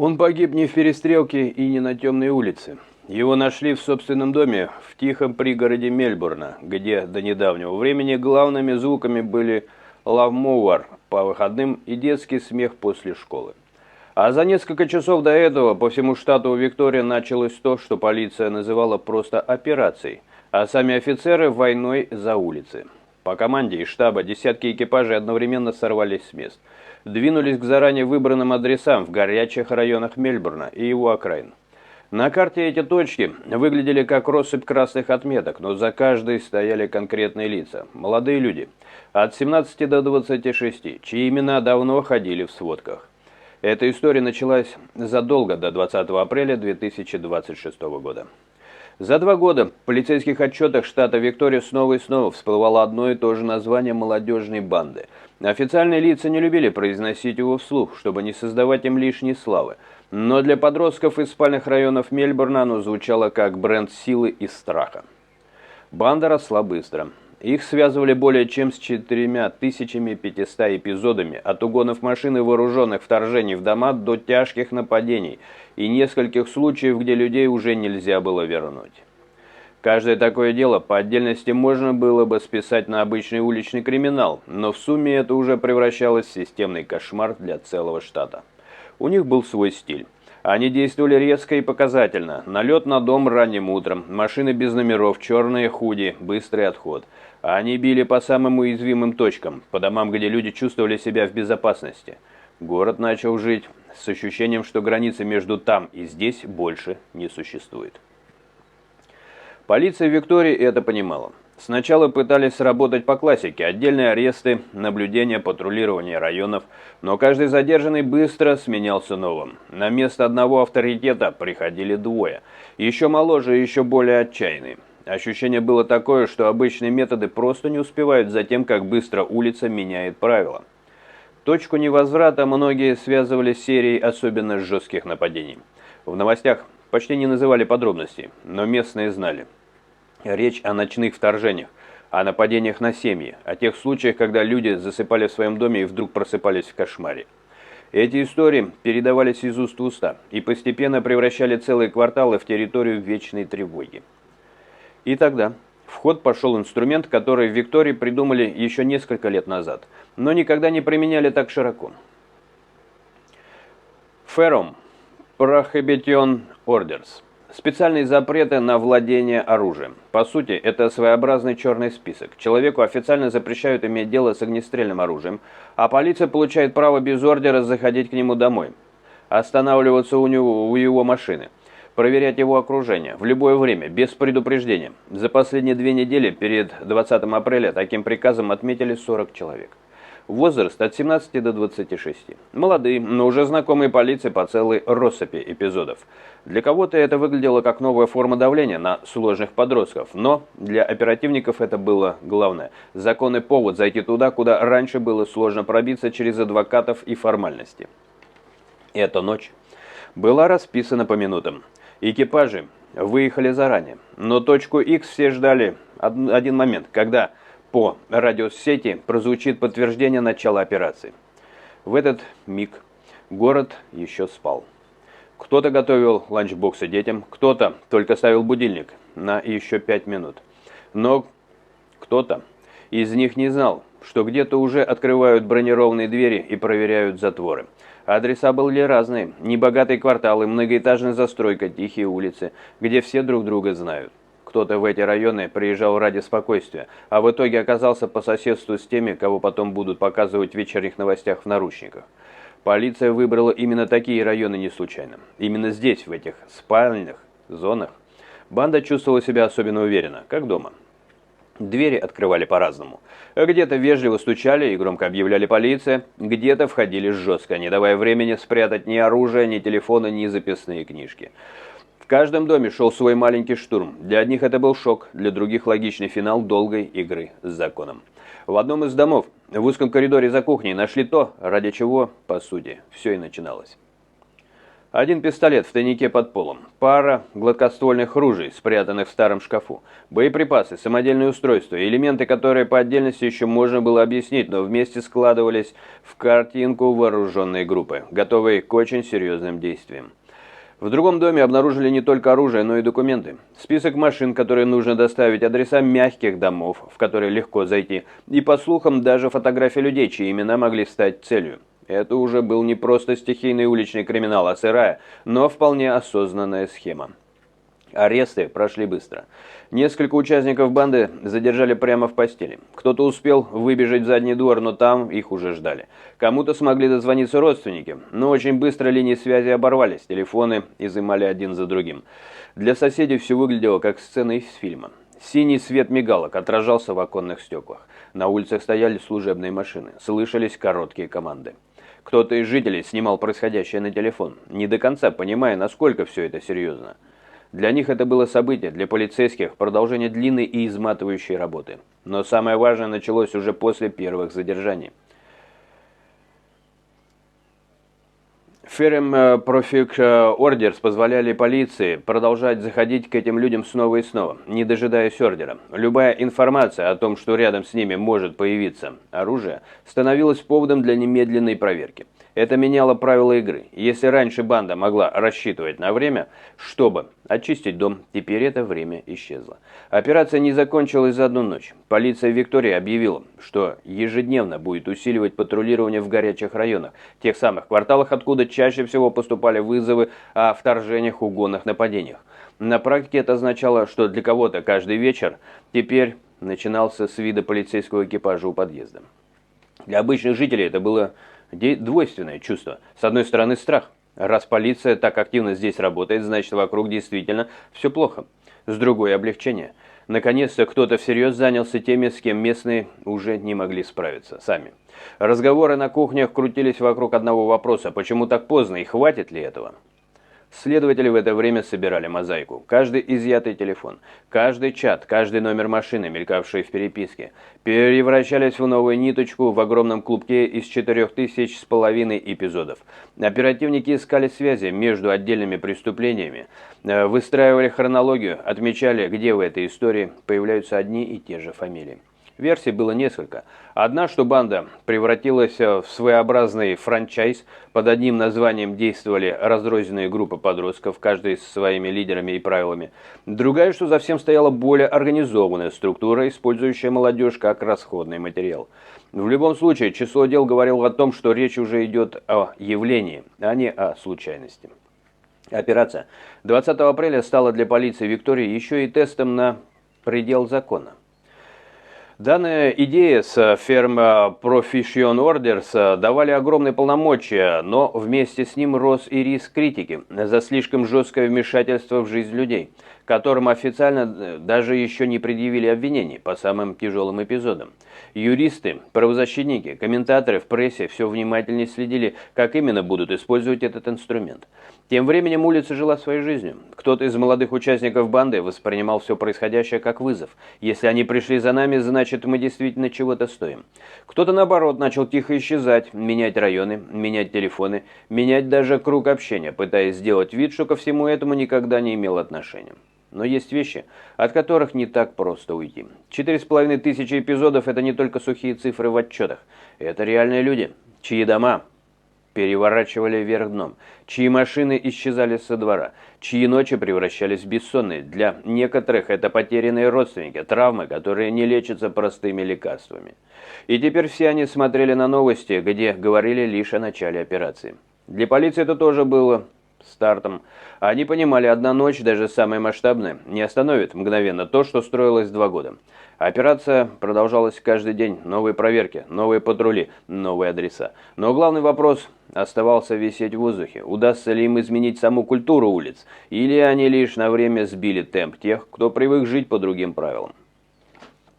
Он погиб не в перестрелке и не на темной улице. Его нашли в собственном доме в тихом пригороде Мельбурна, где до недавнего времени главными звуками были лавмоуэр по выходным и детский смех после школы. А за несколько часов до этого по всему штату Виктория началось то, что полиция называла просто операцией, а сами офицеры войной за улицы. По команде из штаба десятки экипажей одновременно сорвались с мест. Двинулись к заранее выбранным адресам в горячих районах Мельбурна и его окраин. На карте эти точки выглядели как россыпь красных отметок, но за каждой стояли конкретные лица. Молодые люди, от 17 до 26, чьи имена давно ходили в сводках. Эта история началась задолго до 20 апреля 2026 года. За 2 года в полицейских отчетах штата Виктория снова и снова всплывало одно и то же название молодежной банды. Официальные лица не любили произносить его вслух, чтобы не создавать им лишней славы. Но для подростков из спальных районов Мельбурна оно звучало как бренд силы и страха. Банда росла быстро. Их связывали более чем с 4500 эпизодами, от угонов машин и вооруженных вторжений в дома до тяжких нападений и нескольких случаев, где людей уже нельзя было вернуть. Каждое такое дело по отдельности можно было бы списать на обычный уличный криминал, но в сумме это уже превращалось в системный кошмар для целого штата. У них был свой стиль. Они действовали резко и показательно. Налет на дом ранним утром, машины без номеров, черные худи, быстрый отход. Они били по самым уязвимым точкам, по домам, где люди чувствовали себя в безопасности. Город начал жить с ощущением, что границы между там и здесь больше не существует. Полиция Виктории это понимала. Сначала пытались сработать по классике: отдельные аресты, наблюдение, патрулирование районов, но каждый задержанный быстро сменялся новым. На место одного авторитета приходили двое, еще моложе и еще более отчаянные. Ощущение было такое, что обычные методы просто не успевают за тем, как быстро улица меняет правила. Точку невозврата многие связывали с серией особенно жестких нападений. В новостях почти не называли подробностей, но местные знали. Речь о ночных вторжениях, о нападениях на семьи, о тех случаях, когда люди засыпали в своем доме и вдруг просыпались в кошмаре. Эти истории передавались из уст в уста и постепенно превращали целые кварталы в территорию вечной тревоги. И тогда в ход пошел инструмент, который в Виктории придумали еще несколько лет назад, но никогда не применяли так широко. FEROM – Prohibition Orders. Специальные запреты на владение оружием. По сути, это своеобразный черный список. Человеку официально запрещают иметь дело с огнестрельным оружием, а полиция получает право без ордера заходить к нему домой, останавливаться у его машины, проверять его окружение в любое время, без предупреждения. За последние 2 недели перед 20 апреля таким приказом отметили 40 человек. Возраст от 17 до 26. Молодые, но уже знакомые полиции по целой россыпи эпизодов. Для кого-то это выглядело как новая форма давления на сложных подростков, но для оперативников это было главное. Законный повод зайти туда, куда раньше было сложно пробиться через адвокатов и формальности. Эта ночь была расписана по минутам. Экипажи выехали заранее, но точку X все ждали один момент, когда по радиосети прозвучит подтверждение начала операции. В этот миг город еще спал. Кто-то готовил ланчбоксы детям, кто-то только ставил будильник на еще 5 минут. Но кто-то из них не знал, что где-то уже открывают бронированные двери и проверяют затворы. Адреса были разные: небогатые кварталы, многоэтажная застройка, тихие улицы, где все друг друга знают. Кто-то в эти районы приезжал ради спокойствия, а в итоге оказался по соседству с теми, кого потом будут показывать в вечерних новостях в наручниках. Полиция выбрала именно такие районы не случайно. Именно здесь, в этих спальных зонах, банда чувствовала себя особенно уверенно, как дома. Двери открывали по-разному. Где-то вежливо стучали и громко объявляли полиция, где-то входили жестко, не давая времени спрятать ни оружие, ни телефоны, ни записные книжки. В каждом доме шел свой маленький штурм. Для одних это был шок, для других логичный финал долгой игры с законом. В одном из домов, в узком коридоре за кухней, нашли то, ради чего, по сути, все и начиналось. Один пистолет в тайнике под полом, пара гладкоствольных ружей, спрятанных в старом шкафу, боеприпасы, самодельные устройства, элементы, которые по отдельности еще можно было объяснить, но вместе складывались в картинку вооруженной группы, готовой к очень серьезным действиям. В другом доме обнаружили не только оружие, но и документы. Список машин, которые нужно доставить, адреса мягких домов, в которые легко зайти, и, по слухам, даже фотографии людей, чьи имена могли стать целью. Это уже был не просто стихийный уличный криминал, а сырая, но вполне осознанная схема. Аресты прошли быстро. Несколько участников банды задержали прямо в постели. Кто-то успел выбежать в задний двор, но там их уже ждали. Кому-то смогли дозвониться родственники, но очень быстро линии связи оборвались, телефоны изымали один за другим. Для соседей все выглядело как сцена из фильма. Синий свет мигалок отражался в оконных стеклах. На улицах стояли служебные машины, слышались короткие команды. Кто-то из жителей снимал происходящее на телефон, не до конца понимая, насколько все это серьезно. Для них это было событие, для полицейских – продолжение длинной и изматывающей работы. Но самое важное началось уже после первых задержаний. Firm Profit Orders позволяли полиции продолжать заходить к этим людям снова и снова, не дожидаясь ордера. Любая информация о том, что рядом с ними может появиться оружие, становилась поводом для немедленной проверки. Это меняло правила игры. Если раньше банда могла рассчитывать на время, чтобы очистить дом, теперь это время исчезло. Операция не закончилась за одну ночь. Полиция Виктории объявила, что ежедневно будет усиливать патрулирование в горячих районах, тех самых кварталах, откуда чаще всего поступали вызовы о вторжениях, угонах, нападениях. На практике это означало, что для кого-то каждый вечер теперь начинался с вида полицейского экипажа у подъезда. Для обычных жителей это было двойственное чувство. С одной стороны, страх. Раз полиция так активно здесь работает, значит, вокруг действительно все плохо. С другой – облегчение. Наконец-то кто-то всерьез занялся теми, с кем местные уже не могли справиться сами. Разговоры на кухнях крутились вокруг одного вопроса – почему так поздно и хватит ли этого? Следователи в это время собирали мозаику. Каждый изъятый телефон, каждый чат, каждый номер машины, мелькавший в переписке, превращались в новую ниточку в огромном клубке из 4500 эпизодов. Оперативники искали связи между отдельными преступлениями, выстраивали хронологию, отмечали, где в этой истории появляются одни и те же фамилии. Версий было несколько. Одна, что банда превратилась в своеобразный франчайз, под одним названием действовали разрозненные группы подростков, каждый с своими лидерами и правилами. Другая, что за всем стояла более организованная структура, использующая молодежь как расходный материал. В любом случае, число дел говорило о том, что речь уже идет о явлении, а не о случайности. Операция 20 апреля стала для полиции Виктории еще и тестом на предел закона. Данная идея с Firm Profit Orders давали огромные полномочия, но вместе с ним рос и риск критики за слишком жесткое вмешательство в жизнь людей, которым официально даже еще не предъявили обвинений по самым тяжелым эпизодам. Юристы, правозащитники, комментаторы в прессе все внимательнее следили, как именно будут использовать этот инструмент. Тем временем улица жила своей жизнью. Кто-то из молодых участников банды воспринимал все происходящее как вызов. Если они пришли за нами, значит, мы действительно чего-то стоим. Кто-то, наоборот, начал тихо исчезать, менять районы, менять телефоны, менять даже круг общения, пытаясь сделать вид, что ко всему этому никогда не имел отношения. Но есть вещи, от которых не так просто уйти. 4500 эпизодов – это не только сухие цифры в отчетах. Это реальные люди, чьи дома переворачивали вверх дном, чьи машины исчезали со двора, чьи ночи превращались в бессонные. Для некоторых это потерянные родственники, травмы, которые не лечатся простыми лекарствами. И теперь все они смотрели на новости, где говорили лишь о начале операции. Для полиции это тоже было стартом. Они понимали, одна ночь, даже самая масштабная, не остановит мгновенно то, что строилось 2 года. Операция продолжалась каждый день. Новые проверки, новые патрули, новые адреса. Но главный вопрос оставался висеть в воздухе. Удастся ли им изменить саму культуру улиц? Или они лишь на время сбили темп тех, кто привык жить по другим правилам?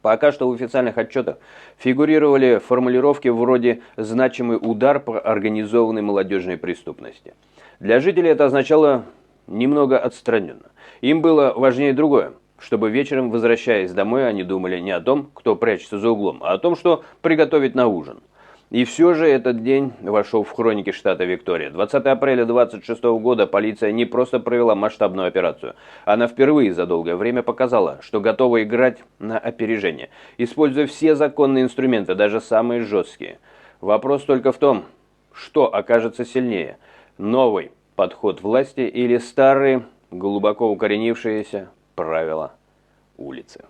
Пока что в официальных отчетах фигурировали формулировки вроде «значимый удар по организованной молодежной преступности». Для жителей это означало немного отстраненно. Им было важнее другое, чтобы вечером, возвращаясь домой, они думали не о том, кто прячется за углом, а о том, что приготовить на ужин. И все же этот день вошел в хроники штата Виктория. 20 апреля 26 года полиция не просто провела масштабную операцию. Она впервые за долгое время показала, что готова играть на опережение, используя все законные инструменты, даже самые жесткие. Вопрос только в том, что окажется сильнее – новый подход власти или старые, глубоко укоренившиеся правила улицы.